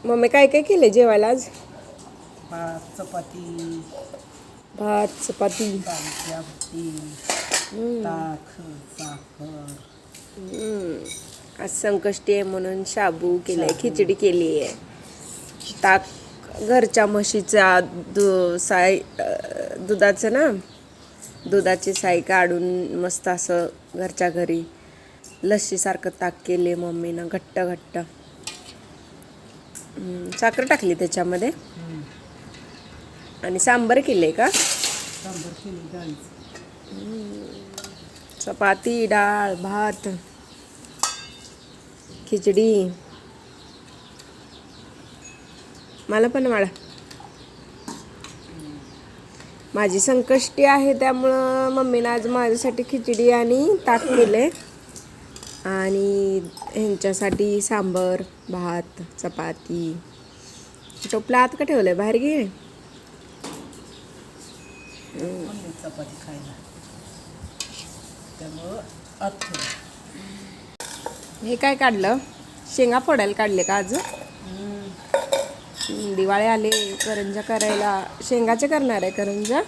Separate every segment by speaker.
Speaker 1: Mummy काय काय केले जेवायला आज?
Speaker 2: भात चपाती, डाळीची आमटी, ताक, साखर.
Speaker 1: आज संकष्टी आहे म्हणून शाबू केलाय, खिचडी केली आहे. ताक घरच्या म्हशीचा दुधाचं ना, दुधाची साई काढून मस्त असं घरच्या घरी लस्सीसारखं ताक केले मम्मीनं, घट्ट घट्ट. साखर टाकली त्याच्यामध्ये आणि सांबर केले का?
Speaker 2: सांबर केली डाळीचं.
Speaker 1: चपाती, डाळ, भात, खिचडी. मला पण वाढा. माझी संकष्टी आहे त्यामुळं मम्मीनं आज माझ्यासाठी खिचडी आणि ताक केले आणि ह्यांच्यासाठी सांबर, भात, चपाती. टोपला आत का ठेवलंय? बाहेर घे.
Speaker 2: चपाती खायला त्यामुळं आत.
Speaker 1: हे काय काढलं? शेंगा फोडायला काढले का आज? दिवाळी आले, करंजा करायला. शेंगाचे करणार आहे करंजा?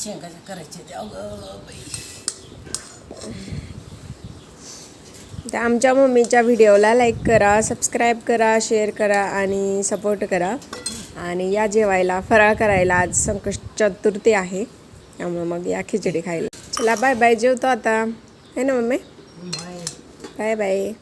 Speaker 2: शेंगाचे करायचे ते. अगं बाई.
Speaker 1: तर आमच्या मम्मीच्या व्हिडिओला लाईक करा, सबस्क्राईब करा, शेअर करा आणि सपोर्ट करा. आणि या जेवायला फराळ करायला. आज संकष्ट चतुर्थी आहे त्यामुळं मग या खिचडी खायला. चला बाय बाय, जेवतो आता है ना मम्मी?
Speaker 2: Bye
Speaker 1: bye bye.